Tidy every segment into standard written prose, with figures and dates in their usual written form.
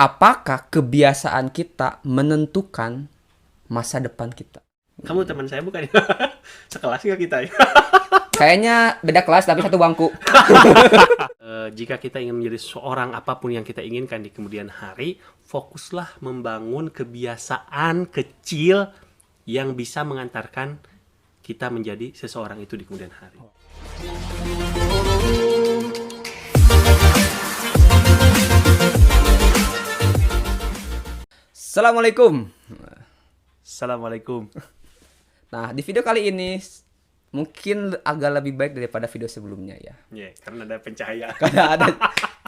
Apakah kebiasaan kita menentukan masa depan kita? Kamu teman saya bukan? Sekelas nggak kita ya? Kayaknya beda kelas tapi satu bangku. Jika kita ingin menjadi seorang apapun yang kita inginkan di kemudian hari, fokuslah membangun kebiasaan kecil yang bisa mengantarkan kita menjadi seseorang itu di kemudian hari. Assalamualaikum. Assalamualaikum. Nah, di video kali ini mungkin agak lebih baik daripada video sebelumnya ya. Ya, karena ada pencahayaan. Karena ada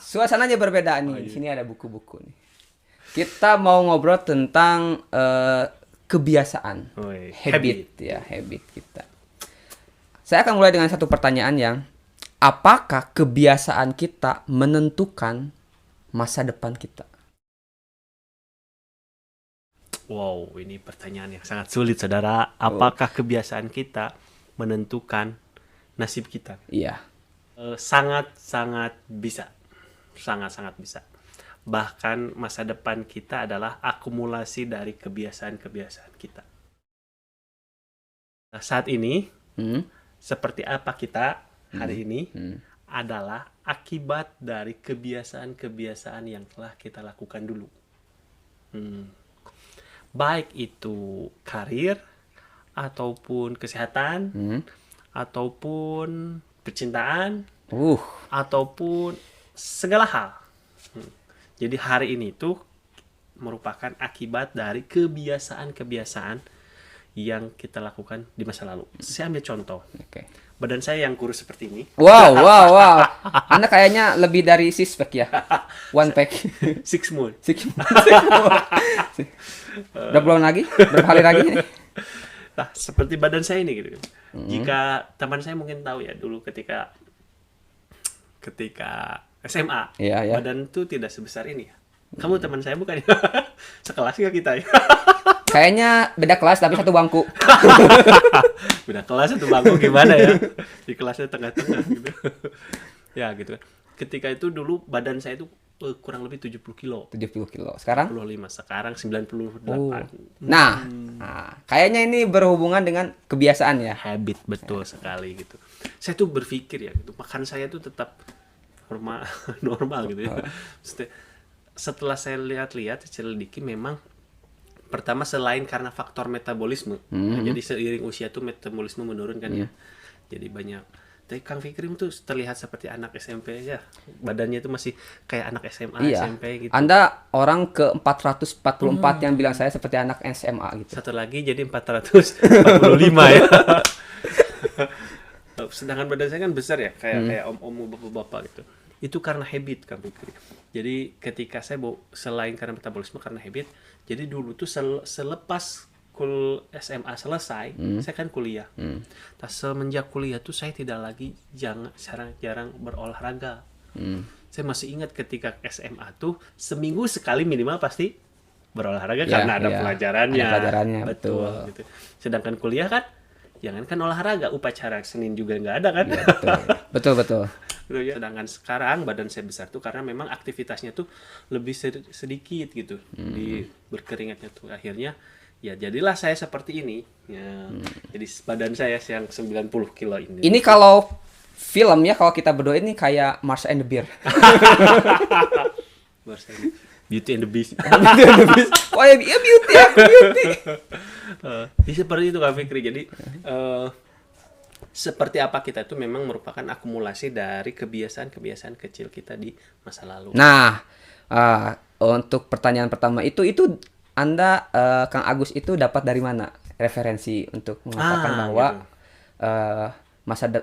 suasananya berbeda nih. Di sini ada buku-buku nih. Kita mau ngobrol tentang kebiasaan, habit kita. Saya akan mulai dengan satu pertanyaan yang, apakah kebiasaan kita menentukan masa depan kita? Wow, ini pertanyaan yang sangat sulit, saudara. Apakah kebiasaan kita menentukan nasib kita? Iya. Sangat-sangat bisa. Sangat-sangat bisa. Bahkan masa depan kita adalah akumulasi dari kebiasaan-kebiasaan kita. Nah, saat ini, seperti apa kita hari ini adalah akibat dari kebiasaan-kebiasaan yang telah kita lakukan dulu. Baik itu karir, ataupun kesehatan, ataupun percintaan, ataupun segala hal. Jadi hari ini itu merupakan akibat dari kebiasaan-kebiasaan yang kita lakukan di masa lalu. Saya ambil contoh. Badan saya yang kurus seperti ini. Wow. Anda kayaknya lebih dari six pack ya. One pack. Six month. Udah bulan lagi? Berapa hari lagi ini? Nah, seperti badan saya ini gitu. Jika teman saya mungkin tahu ya, dulu ketika SMA, badan tuh tidak sebesar ini ya. Kamu teman saya bukan? Sekelas nggak kita ya? Kayaknya beda kelas tapi satu bangku. Beda kelas satu bangku gimana ya? Di kelasnya tengah-tengah gitu. Ya gitu kan. Ketika itu dulu badan saya itu kurang lebih 70 kilo. 70 kilo. Sekarang? 75. Sekarang 98. Nah, kayaknya ini berhubungan dengan kebiasaan ya. Habit, betul sekali gitu. Saya tuh berpikir ya, gitu, makan saya tuh tetap normal gitu ya. Setelah saya lihat-lihat, selidiki, memang pertama selain karena faktor metabolisme, jadi seiring usia tuh metabolisme menurun kan ya. Jadi banyak. Tapi Kang Fikri tuh terlihat seperti anak SMP aja. Badannya itu masih kayak anak SMA, SMP gitu. Anda orang ke 444 yang bilang saya seperti anak SMA gitu. Satu lagi jadi 445 ya. Sedangkan badan saya kan besar ya, kayak om-om, bapak-bapak gitu. Itu karena habit, Kang Fikri. Jadi ketika saya selain karena metabolisme, karena habit, jadi dulu tuh selepas SMA selesai, saya kan kuliah. Nah, semenjak kuliah tuh saya tidak lagi jarang berolahraga. Saya masih ingat ketika SMA tuh seminggu sekali minimal pasti berolahraga karena ada pelajarannya. Ada pelajarannya, betul. Gitu. Sedangkan kuliah kan, jangankan olahraga, upacara Senin juga nggak ada kan? Ya, betul. Sedangkan sekarang badan saya besar tuh karena memang aktivitasnya tuh lebih sedikit gitu, di berkeringatnya tuh akhirnya ya jadilah saya seperti ini ya. Jadi badan saya yang 90 kilo ini. Ini kalau film ya, kalau kita berdua ini kayak Mars and the Bear. Beauty and the Beast. Oh ya, beauty. Jadi seperti itu Kak Fikri. Jadi seperti apa kita itu memang merupakan akumulasi dari kebiasaan-kebiasaan kecil kita di masa lalu. Nah, untuk pertanyaan pertama itu Anda, Kang Agus itu dapat dari mana referensi untuk mengatakan bahwa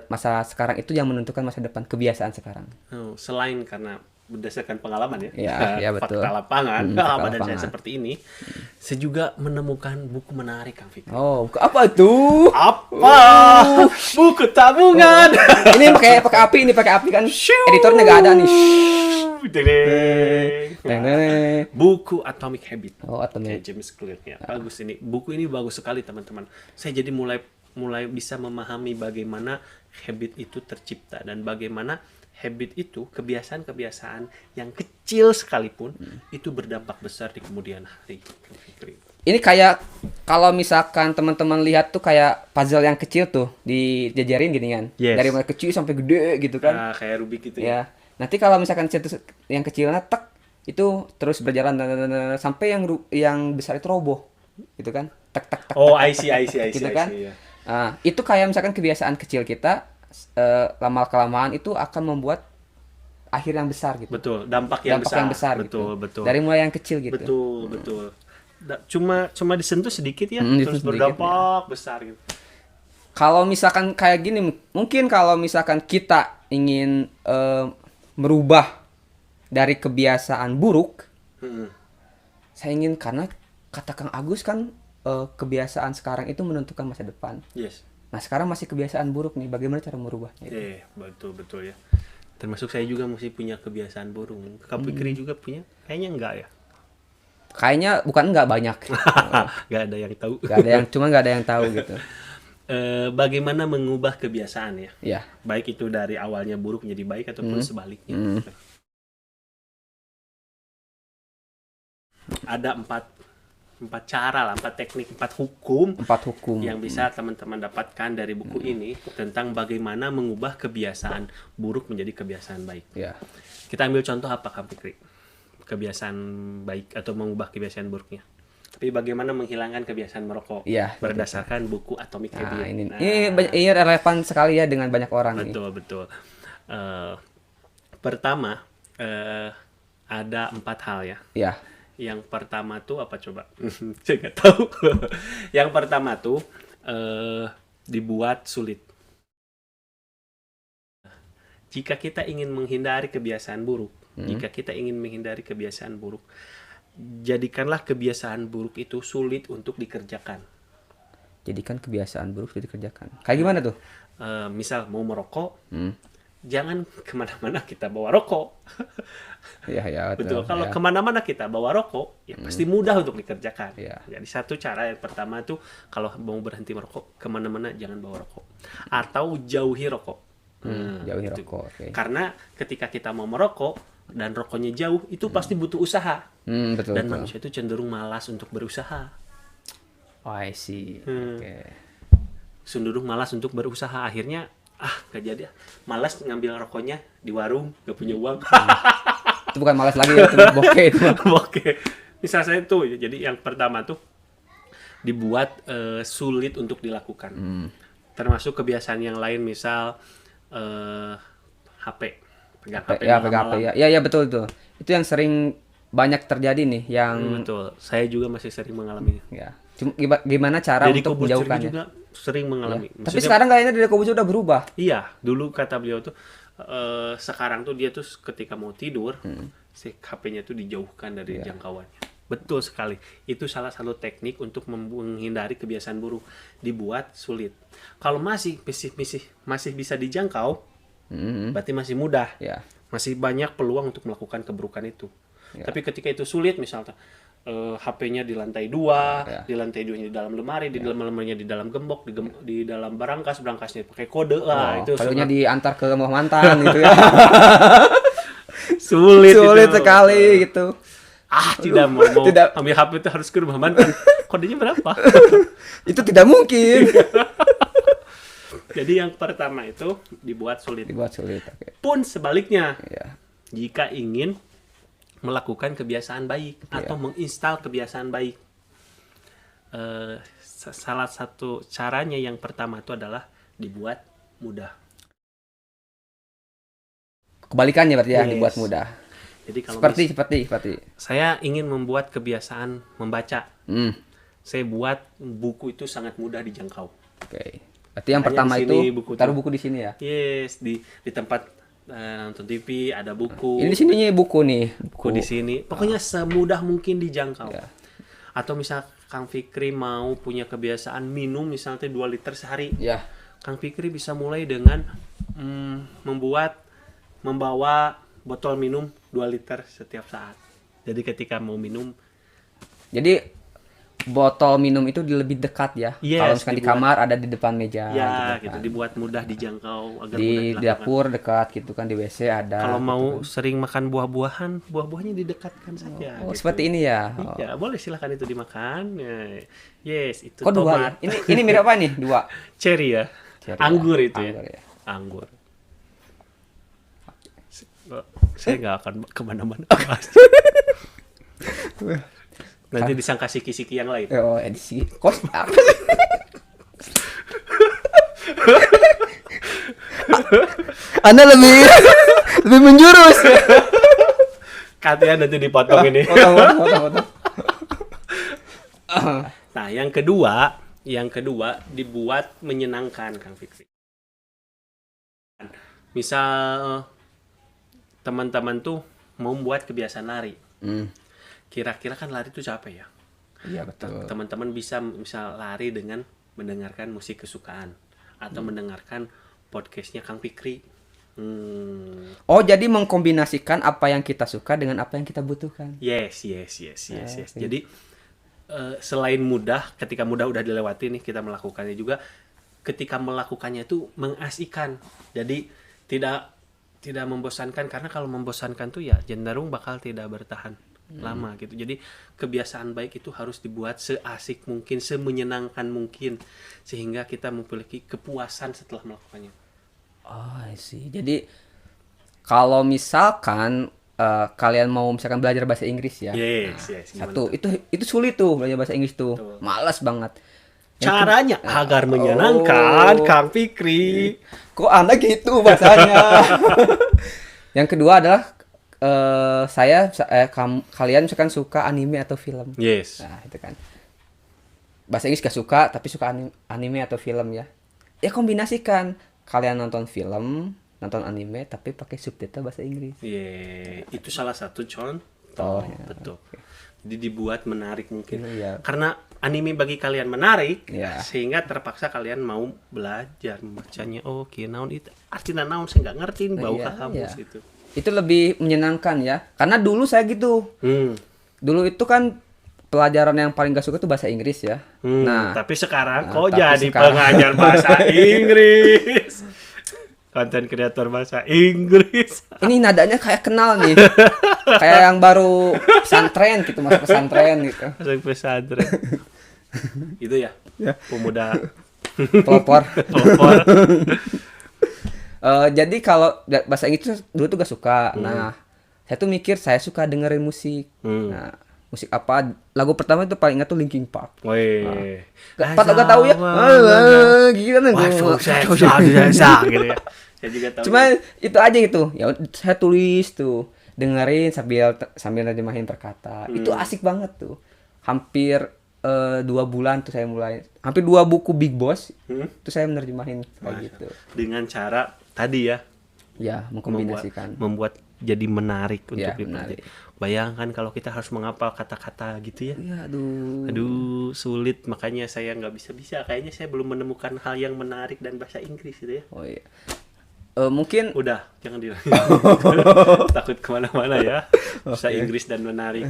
masa sekarang itu yang menentukan masa depan, kebiasaan sekarang? Selain karena berdasarkan pengalaman ya betul. Fakta lapangan, badan saya seperti ini, saya juga menemukan buku menarik, Kang Fikri. Oh, buku apa itu? Buku tabungan. Ini pakai api kan? Editornya nggak ada nih. Buku Atomic Habit. Atomic. James Clear ya. Bagus ini. Buku ini bagus sekali teman-teman. Saya jadi mulai bisa memahami bagaimana habit itu tercipta dan bagaimana habit itu, kebiasaan-kebiasaan yang kecil sekalipun itu berdampak besar di kemudian hari. Ini kayak kalau misalkan teman-teman lihat tuh kayak puzzle yang kecil tuh dijajarin gini kan. Yes. Dari mulai kecil sampai gede gitu kan. Kayak Rubik gitu Ya. Nanti kalau misalkan yang kecilnya tek itu terus berjalan sampai yang besar itu roboh. Gitu kan. Tek tek tek. Oh, tek, I see, gitu kan. ya. Nah, itu kayak misalkan kebiasaan kecil kita lama-kelamaan itu akan membuat akhir yang besar gitu. Betul, dampak yang besar. Betul, gitu. betul. Dari mulai yang kecil gitu. Betul. Cuma disentuh sedikit ya, terus sedikit, berdampak besar gitu. Kalau misalkan kayak gini, mungkin kalau misalkan kita ingin merubah dari kebiasaan buruk, saya ingin, karena kata Kang Agus kan kebiasaan sekarang itu menentukan masa depan. Yes. Nah sekarang masih kebiasaan buruk nih, bagaimana cara merubahnya? Betul ya. Termasuk saya juga masih punya kebiasaan buruk. Kamu Fikri juga punya? Kayaknya enggak ya. Kayaknya bukan enggak, banyak. Nggak ada yang tahu. Cuma nggak ada yang tahu gitu. Bagaimana mengubah kebiasaan ya? Ya. Baik itu dari awalnya buruk menjadi baik ataupun sebaliknya. Ada empat cara lah, 4 teknik, 4 hukum yang bisa teman-teman dapatkan dari buku ini tentang bagaimana mengubah kebiasaan buruk menjadi kebiasaan baik. Ya. Kita ambil contoh apa, Kang Fikri? Kebiasaan baik atau mengubah kebiasaan buruknya. Tapi bagaimana menghilangkan kebiasaan merokok berdasarkan buku Atomic Habits. Ini relevan sekali ya dengan banyak orang. Betul. Pertama, ada 4 hal ya. Ya. Yang pertama tuh apa coba? Saya nggak tahu. Yang pertama tuh dibuat sulit. Jika kita ingin menghindari kebiasaan buruk, jadikanlah kebiasaan buruk itu sulit untuk dikerjakan. Jadikan kebiasaan buruk itu dikerjakan. Kayak gimana tuh? Misal mau merokok, jangan kemana-mana kita bawa rokok. Ya, betul. Kalau kemana-mana kita bawa rokok, ya pasti mudah untuk dikerjakan. Ya. Jadi satu cara yang pertama tuh, kalau mau berhenti merokok, kemana-mana jangan bawa rokok. Atau jauhi rokok. Jauhi rokok. Okay. Karena ketika kita mau merokok, dan rokoknya jauh, itu pasti butuh usaha. Betul. Manusia itu cenderung malas untuk berusaha. Oh, I see. Okay. Cenderung malas untuk berusaha. Akhirnya, gak jadi. Malas ngambil rokoknya di warung, gak punya uang. Itu bukan malas lagi, itu bokeh itu. Bokeh. Misal saya tuh, jadi yang pertama tuh dibuat sulit untuk dilakukan. Termasuk kebiasaan yang lain, misal HP. Pegang HP. Ya, betul tuh. Itu yang sering banyak terjadi nih, yang betul. Saya juga masih sering mengalaminya. Ya. Cuma gimana cara dari untuk menjauhkannya? juga sering mengalami. Ya. Tapi sekarang kayaknya dari Kobuzer udah berubah. Iya, dulu kata beliau tuh sekarang tuh dia tuh ketika mau tidur, si HP-nya tuh dijauhkan dari jangkauannya. Betul sekali. Itu salah satu teknik untuk menghindari kebiasaan buruk. Dibuat sulit. Kalau masih bisa dijangkau, berarti masih mudah. Ya. Masih banyak peluang untuk melakukan keburukan itu. Ya. Tapi ketika itu sulit, misalnya HP-nya di lantai 2, di lantai 2-nya di dalam lemari, di dalam lemarinya di dalam gembok, di dalam berangkasnya pakai kode. Itu kadonya diantar ke rumah mantan gitu ya. Sulit sekali gitu. Tidak mau ambil HP itu harus ke rumah mantan. Kodenya berapa? Itu tidak mungkin. Jadi yang pertama itu dibuat sulit. Okay. Pun sebaliknya, jika ingin melakukan kebiasaan baik atau menginstal kebiasaan baik, salah satu caranya yang pertama itu adalah dibuat mudah. Kebalikannya berarti ya, dibuat mudah. Jadi kalau seperti saya ingin membuat kebiasaan membaca, saya buat buku itu sangat mudah dijangkau. Oke. Berarti yang pertama itu taruh buku di sini ya? Yes, di tempat nonton TV ada buku. Ini di sininya buku nih. Buku di sini. Pokoknya semudah mungkin dijangkau. Ya. Atau misal Kang Fikri mau punya kebiasaan minum misalnya 2 liter sehari. Ya. Kang Fikri bisa mulai dengan membawa botol minum 2 liter setiap saat. Jadi ketika mau minum. Jadi botol minum itu lebih dekat ya. Kalau misalkan di kamar ada di depan meja. Ya, gitu. Dibuat mudah dijangkau agar di dapur dekat gitu kan, di WC ada. Kalau mau gitu. sering makan buah-buahnya didekatkan saja. Oh, gitu. seperti ini ya. Oh. Ya, boleh silahkan itu dimakan. Yes, itu tomat. Dua ya? Ini mirip apa nih? Dua. Cherry ya. Cherry anggur ya. Itu anggur ya. Anggur. Saya nggak akan kemana-mana. Nanti disangka siki-siki yang lain. Oh, edisi kos apa? Anda lebih menjurus. Katanya nanti dipotong ini. Potong. Nah, yang kedua dibuat menyenangkan, Kang Fikri. Misal teman-teman tuh mau membuat kebiasaan lari. Kira-kira kan lari itu capek ya. Iya betul. Teman-teman bisa misal lari dengan mendengarkan musik kesukaan atau mendengarkan podcastnya Kang Fikri. Oh, jadi mengkombinasikan apa yang kita suka dengan apa yang kita butuhkan. Yes. Jadi selain mudah, ketika mudah udah dilewati nih, kita melakukannya juga. Ketika melakukannya itu mengasihkan. Jadi tidak membosankan, karena kalau membosankan tuh ya cenderung bakal tidak bertahan lama gitu. Jadi kebiasaan baik itu harus dibuat seasik mungkin, semenyenangkan mungkin, sehingga kita memiliki kepuasan setelah melakukannya. Oh, sih. Jadi kalau misalkan kalian mau misalkan belajar bahasa Inggris ya. Yes. Satu, itu sulit tuh belajar bahasa Inggris tuh. Betul. Malas banget. Caranya agar menyenangkan, Kang Fikri. Kok Anda gitu bahasanya? Yang kedua adalah kalian misalkan suka anime atau film. Yes. Nah, itu kan. Bahasa Inggris gak suka, tapi suka anime atau film ya. Ya kombinasikan. Kalian nonton film, nonton anime, tapi pakai subtitle bahasa Inggris. Iya, itu salah satu contoh. Ya. Betul. Jadi dibuat menarik mungkin. Ya. Karena anime bagi kalian menarik, ya. Sehingga terpaksa kalian mau belajar membacanya. Oke, naon itu artinya naon, saya nggak ngerti, bau kamus itu. Itu lebih menyenangkan ya. Karena dulu saya gitu. Dulu itu kan pelajaran yang paling gak suka tuh bahasa Inggris ya. Nah, tapi sekarang kok jadi pengajar bahasa Inggris. Konten kreator bahasa Inggris. Ini nadanya kayak kenal nih. Kayak yang baru pesantren gitu, masuk pesantren gitu. Masuk pesantren. Itu ya. Pemuda pelopor. Jadi kalau bahasa Inggris dulu tuh gak suka. Nah, saya tuh mikir saya suka dengerin musik. Nah, musik apa? Lagu pertama itu paling ingat tuh Linkin Park. Wih. Gak tahu ya. Gila nih. Gitu ya. Saya juga tahu. Cuma itu aja gitu. Ya saya tulis tuh, dengerin sambil nerjemahin per kata. Itu asik banget tuh. Hampir 2 bulan tuh saya mulai. Hampir 2 buku Big Boss. Itu saya menerjemahin kayak gitu. Dengan cara tadi ya. Ya, mengkombinasikan. Membuat jadi menarik untuk menarik. Bayangkan kalau kita harus menghafal kata-kata gitu ya. Ya, aduh, sulit. Makanya saya nggak bisa. Kayaknya saya belum menemukan hal yang menarik dan bahasa Inggris gitu ya. Oh iya. Mungkin udah, jangan dilanjut. Takut kemana-mana ya. Bahasa Inggris dan menarik.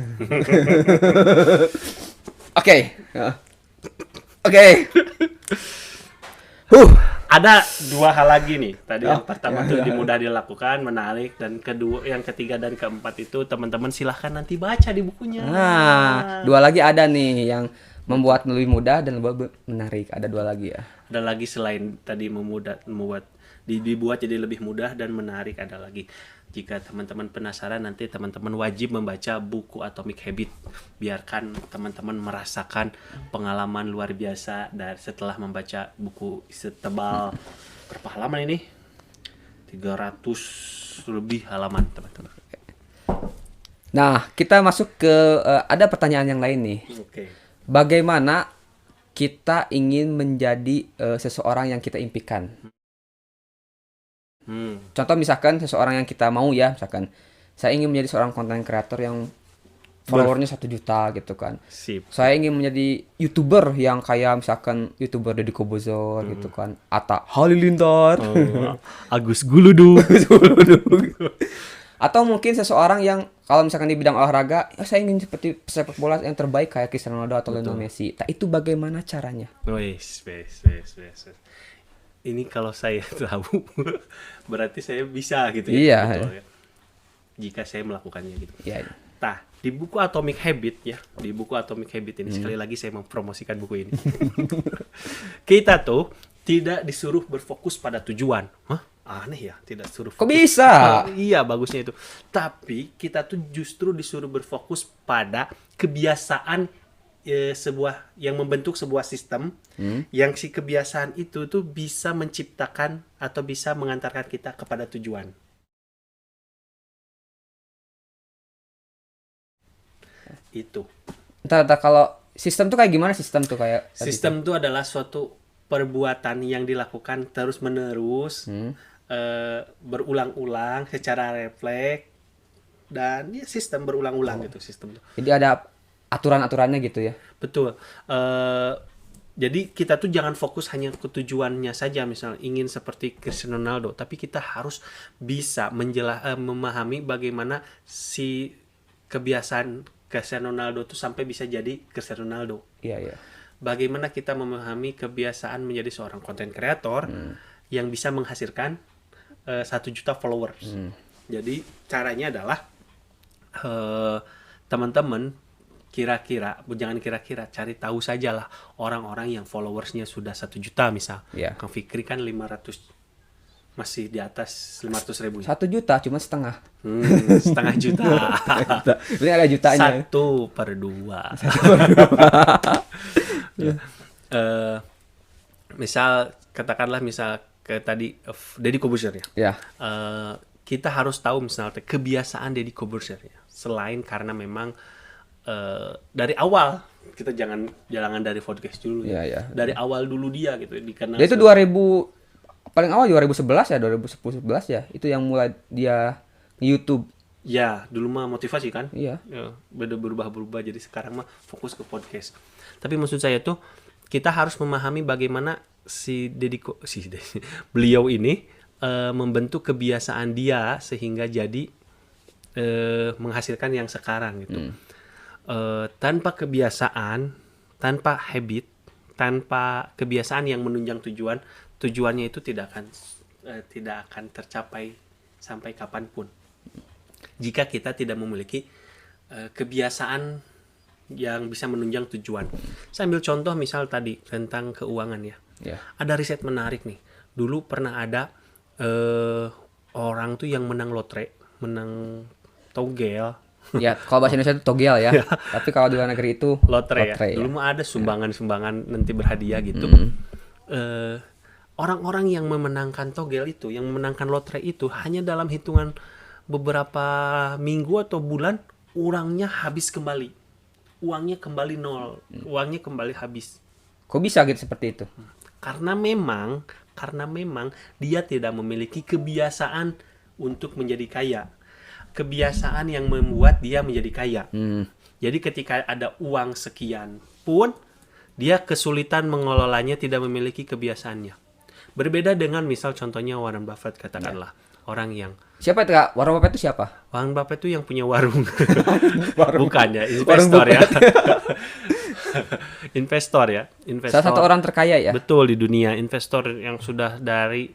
Oke. Ada 2 hal lagi nih. Tadi yang pertama tuh mudah dilakukan, menarik, dan yang ketiga dan keempat itu teman-teman silahkan nanti baca di bukunya. Nah, 2 lagi ada nih yang membuat lebih mudah dan lebih menarik. Ada 2 lagi ya. Ada lagi selain tadi dibuat jadi lebih mudah dan menarik, ada lagi. Jika teman-teman penasaran, nanti teman-teman wajib membaca buku Atomic Habit. Biarkan teman-teman merasakan pengalaman luar biasa dari setelah membaca buku setebal berapa halaman ini? 300 lebih halaman, teman-teman. Nah, kita masuk ke ada pertanyaan yang lain nih. Oke. Bagaimana kita ingin menjadi seseorang yang kita impikan? Contoh misalkan seseorang yang kita mau ya, misalkan saya ingin menjadi seorang konten kreator yang followernya 1 juta gitu kan. Sip. Saya ingin menjadi YouTuber yang kayak misalkan YouTuber Deddy Corbuzier gitu kan, Atta Halilintar, Agus Guludu. Atau mungkin seseorang yang kalau misalkan di bidang olahraga, ya saya ingin seperti sepak bola yang terbaik kayak Cristiano Ronaldo atau Lionel Messi. Nah, itu bagaimana caranya? Wes. Ini kalau saya tahu berarti saya bisa gitu ya. Iya. Betul, ya. Jika saya melakukannya gitu. Iya. Nah, di buku Atomic Habit ini sekali lagi saya mempromosikan buku ini. Kita tuh tidak disuruh berfokus pada tujuan. Hah? Aneh ya, tidak suruh fokus. Kok bisa? Iya, bagusnya itu. Tapi kita tuh justru disuruh berfokus pada kebiasaan sebuah yang membentuk sebuah sistem yang si kebiasaan itu tuh bisa menciptakan atau bisa mengantarkan kita kepada tujuan. Itu. Entar kalau sistem tuh kayak gimana sistem tuh kayak? Sistem itu adalah suatu perbuatan yang dilakukan terus-menerus, berulang-ulang secara refleks, dan ya sistem berulang-ulang gitu sistem itu. Jadi ada aturan-aturannya gitu ya? Betul. Jadi kita tuh jangan fokus hanya ke tujuannya saja, misalnya ingin seperti Cristiano Ronaldo, tapi kita harus bisa memahami bagaimana si kebiasaan Cristiano Ronaldo itu sampai bisa jadi Cristiano Ronaldo. Iya. Bagaimana kita memahami kebiasaan menjadi seorang content creator yang bisa menghasilkan 1 juta followers. Jadi caranya adalah teman-teman jangan kira-kira, cari tahu sajalah orang-orang yang followersnya sudah 1 juta misal. Yeah. Kang Fikri kan 500, masih di atas 500.000. 1 juta cuma setengah. Setengah juta. Ini ada jutanya. 1/2. Misal katakanlah kayak tadi Deddy Corbuzier ya. Yeah. Kita harus tahu misalnya kebiasaan Deddy Corbuzier ya. Selain karena memang dari awal kita jangan dari podcast dulu ya. Yeah. Dari awal dulu dia gitu dikenal. Dia itu paling awal 2011 ya, 2010-11 ya. Itu yang mulai dia YouTube. Ya, dulu mah motivasi kan? Iya. Ya, berubah jadi sekarang mah fokus ke podcast. Tapi maksud saya tuh kita harus memahami bagaimana beliau ini membentuk kebiasaan dia sehingga jadi menghasilkan yang sekarang gitu. Tanpa kebiasaan, tanpa habit, tanpa kebiasaan yang menunjang tujuannya itu tidak akan tercapai sampai kapanpun. Jika kita tidak memiliki kebiasaan yang bisa menunjang tujuan. Saya ambil contoh misal tadi tentang keuangan ya. Yeah. Ada riset menarik nih. Dulu pernah ada orang tuh yang menang lotre, menang togel. Ya, kalau bahasa Indonesia itu togel ya. Tapi kalau di luar negeri itu lotre ya. Dulu mah ada sumbangan nanti berhadiah gitu. Orang-orang yang memenangkan togel itu, yang memenangkan lotre itu hanya dalam hitungan beberapa minggu atau bulan uangnya habis kembali. Uangnya kembali nol. Uangnya kembali habis. Kok bisa gitu seperti itu? Karena memang dia tidak memiliki kebiasaan untuk menjadi kaya. Kebiasaan yang membuat dia menjadi kaya. Jadi ketika ada uang sekian pun dia kesulitan mengelolanya, tidak memiliki kebiasaannya. Berbeda dengan misal contohnya Warren Buffett katakanlah. Orang yang siapa itu Kak? Warren Buffett itu siapa? Warren Buffett itu yang punya warung. Bukan ya, investor ya. Investor. Salah satu orang terkaya ya? Betul, di dunia. Investor yang sudah dari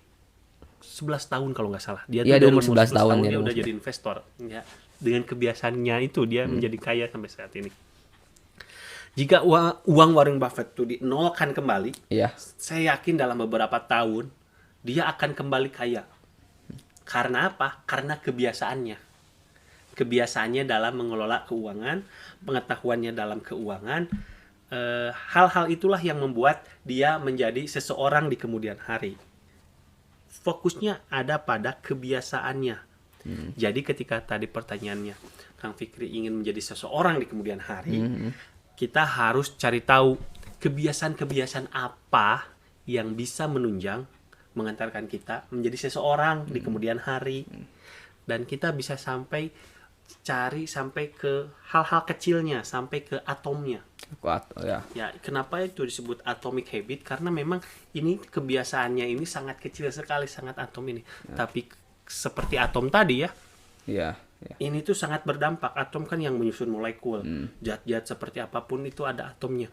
11 tahun kalau nggak salah. Dia tuh dari umur 11 tahun dia udah jadi investor. Ya. Dengan kebiasaannya itu dia menjadi kaya sampai saat ini. Jika uang Warren Buffett itu dinolkan kembali, saya yakin dalam beberapa tahun dia akan kembali kaya. Karena apa? Karena kebiasaannya. Kebiasaannya dalam mengelola keuangan, pengetahuannya dalam keuangan, hal-hal itulah yang membuat dia menjadi seseorang di kemudian hari. Fokusnya ada pada kebiasaannya. Jadi ketika tadi pertanyaannya, Kang Fikri ingin menjadi seseorang di kemudian hari, kita harus cari tahu kebiasaan-kebiasaan apa yang bisa mengantarkan kita menjadi seseorang di kemudian hari. Dan kita bisa sampai ke hal-hal kecilnya, sampai ke atomnya. Ya, kenapa itu disebut atomic habit? Karena memang ini kebiasaannya ini sangat kecil sekali, sangat atom ini. Tapi seperti atom tadi ya, Iya. Iya. Ini tuh sangat berdampak. Atom kan yang menyusun molekul. Zat-zat seperti apapun itu ada atomnya.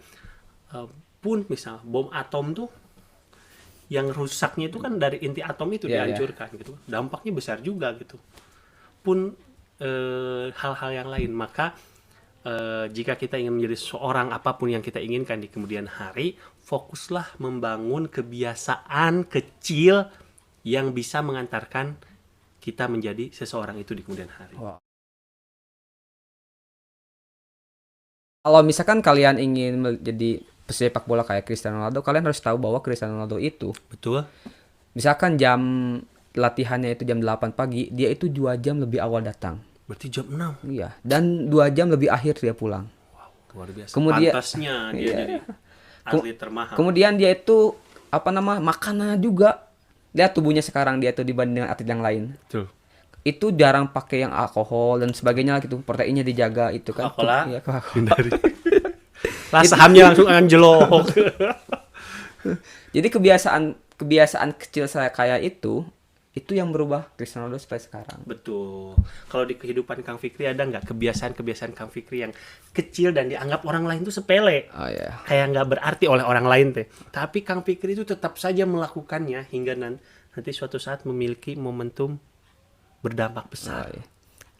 Pun misal bom atom tuh yang rusaknya itu kan dari inti atom itu dihancurkan gitu. Dampaknya besar juga gitu. Pun hal-hal yang lain. Maka jika kita ingin menjadi seorang apapun yang kita inginkan di kemudian hari, fokuslah membangun kebiasaan kecil yang bisa mengantarkan kita menjadi seseorang itu di kemudian hari. Wow. Kalau misalkan kalian ingin menjadi pesepak bola kayak Cristiano Ronaldo, kalian harus tahu bahwa Cristiano Ronaldo itu, betul, misalkan jam latihannya itu jam 8 pagi, dia itu 2 jam lebih awal datang. Berarti jam 6. Iya, dan 2 jam lebih akhir dia pulang. Wow, luar biasa. Kemudian, pantasnya dia jadi atlet termahal. Kemudian dia itu makanannya juga. Lihat tubuhnya sekarang dia tuh dibanding dengan atlet yang lain. Betul. Itu jarang pakai yang alkohol dan sebagainya gitu, proteinnya dijaga itu kan. Coca-Cola. Iya, Coca-Cola. Lah sahamnya langsung anjlok. Jadi kebiasaan kecil saya kayak itu yang berubah Cristiano Ronaldo sampai sekarang. Betul. Kalau di kehidupan Kang Fikri ada nggak kebiasaan-kebiasaan Kang Fikri yang kecil dan dianggap orang lain tuh sepele? Oh iya. Kayak nggak berarti oleh orang lain teh. Tapi Kang Fikri itu tetap saja melakukannya hingga nanti suatu saat memiliki momentum berdampak besar. Oh, iya.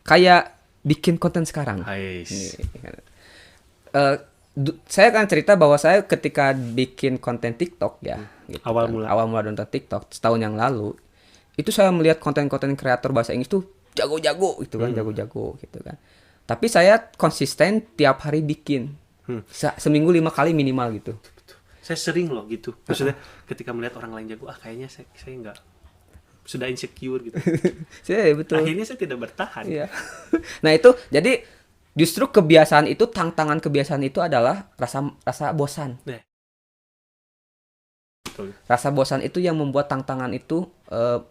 Kayak bikin konten sekarang. Ais. Saya akan cerita bahwa saya ketika bikin konten TikTok ya, gitu Awal mula nonton TikTok setahun yang lalu, itu saya melihat konten-konten kreator bahasa Inggris tuh jago-jago gitu kan, jago-jago gitu kan. Tapi saya konsisten tiap hari bikin, seminggu 5 kali minimal gitu. Saya sering loh gitu. Maksudnya ketika melihat orang lain jago, kayaknya saya nggak, sudah insecure gitu. Saya betul. Akhirnya saya tidak bertahan. Iya. Nah itu jadi justru kebiasaan itu, tantangan kebiasaan itu adalah rasa bosan. Betul. Rasa bosan itu yang membuat tantangan itu,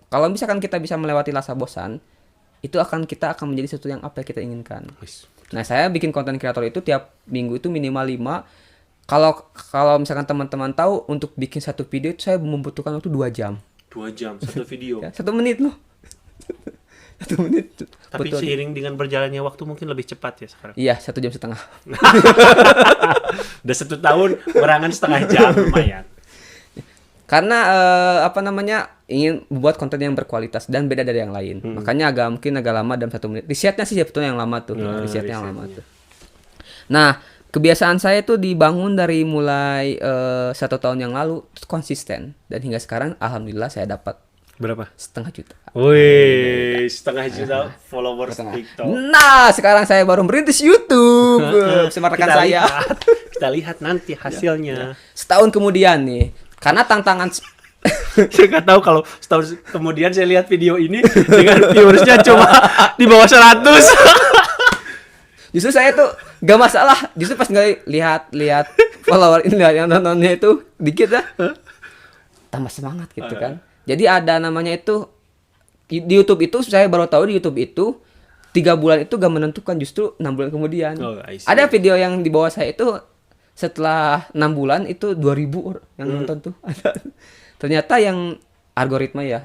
kalau misalkan kita bisa melewati rasa bosan, itu kita akan menjadi sesuatu yang apa yang kita inginkan. Nah, saya bikin konten kreator itu tiap minggu itu minimal 5. Kalau misalkan teman-teman tahu, untuk bikin satu video itu saya membutuhkan waktu 2 jam. 2 jam satu video. Ya, 1 menit loh. 1 menit. Tapi Betul. seiring dengan berjalannya waktu mungkin lebih cepat ya sekarang. Iya, 1 jam setengah. Udah 1 tahun, berangan setengah jam lumayan. Karena ingin membuat konten yang berkualitas dan beda dari yang lain. Makanya mungkin agak lama dalam 1 menit. Risetnya sih sebetulnya yang lama tuh. Risetnya yang lama tuh. Nah, kebiasaan saya tuh dibangun dari mulai 1 tahun yang lalu, konsisten, dan hingga sekarang alhamdulillah saya dapat Berapa? 500 juta. Wih, 500 juta followers TikTok. Nah, sekarang saya baru merintis YouTube bersama rekan saya. Kita lihat nanti hasilnya. Setahun kemudian nih, karena tantangan Saya nggak tahu kalau setahun kemudian saya lihat video ini dengan viewersnya cuma di bawah 100. Justru saya tuh gak masalah. Justru pas nggak lihat follower ini yang nontonnya itu dikit ya, tambah semangat gitu kan. Jadi ada namanya itu di YouTube itu, saya baru tahu di YouTube itu 3 bulan itu gak menentukan, justru 6 bulan kemudian. Ada video yang di bawah saya itu setelah 6 bulan itu 2.000 yang nonton tuh. Ternyata yang algoritma ya.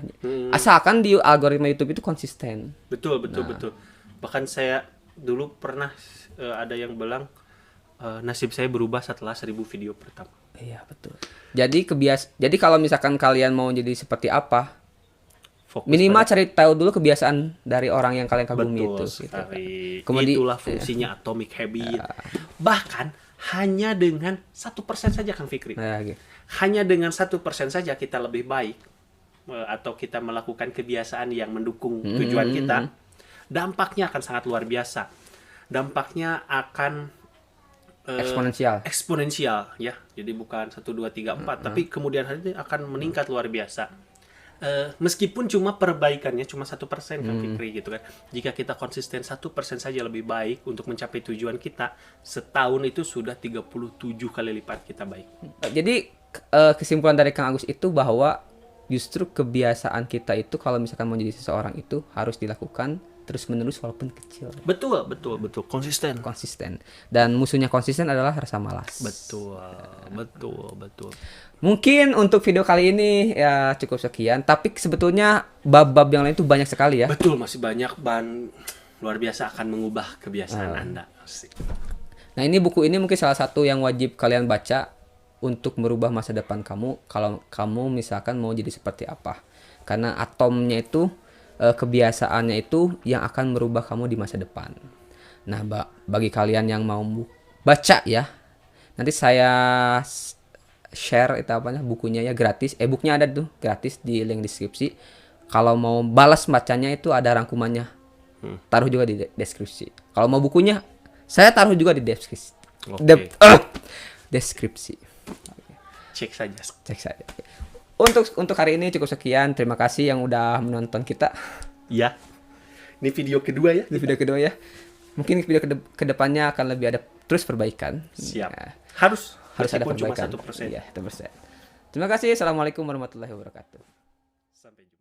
Asalkan di algoritma YouTube itu konsisten. Betul. Bahkan saya dulu pernah ada yang bilang nasib saya berubah setelah 1.000 video pertama. Iya, betul. Jadi kalau misalkan kalian mau jadi seperti apa, fokus minimal cari tahu dulu kebiasaan dari orang yang kalian kagumi itu. Gitu. Kemudian itulah fungsinya Atomic Habit. Bahkan hanya dengan 1% saja Kang Fikri. Gitu. Hanya dengan 1% saja kita lebih baik, atau kita melakukan kebiasaan yang mendukung tujuan kita, dampaknya akan sangat luar biasa. Dampaknya akan eksponensial ya. Jadi bukan 1 2 3 4, tapi kemudian hari ini akan meningkat luar biasa. Meskipun cuma perbaikannya cuma 1% Kang Fikri gitu kan. Jika kita konsisten 1% saja lebih baik untuk mencapai tujuan kita, setahun itu sudah 37 kali lipat kita baik. Jadi kesimpulan dari Kang Agus itu bahwa justru kebiasaan kita itu kalau misalkan mau jadi seseorang itu harus dilakukan terus menerus walaupun kecil. Betul, konsisten. Dan musuhnya konsisten adalah rasa malas. Betul. Mungkin untuk video kali ini ya cukup sekian, tapi sebetulnya bab-bab yang lain itu banyak sekali ya. Betul, masih banyak luar biasa akan mengubah kebiasaan Anda. Nah, buku ini mungkin salah satu yang wajib kalian baca untuk merubah masa depan kamu kalau kamu misalkan mau jadi seperti apa. Karena atomnya itu kebiasaannya itu yang akan merubah kamu di masa depan. Nah, bagi kalian yang mau baca ya, nanti saya share itu bukunya ya gratis. E-booknya ada tuh gratis di link deskripsi. Kalau mau balas bacanya itu ada rangkumannya. Taruh juga di deskripsi. Kalau mau bukunya saya taruh juga di deskripsi. Deskripsi. Cek saja. Untuk hari ini cukup sekian. Terima kasih yang udah menonton kita. Ya. Ini video kedua ya. Mungkin video kedepannya akan lebih ada terus perbaikan. Siap. Ya. Harus ada perbaikan. Cuma 1%. Iya, 1%. Terima kasih. Assalamualaikum warahmatullahi wabarakatuh. Sampai jumpa.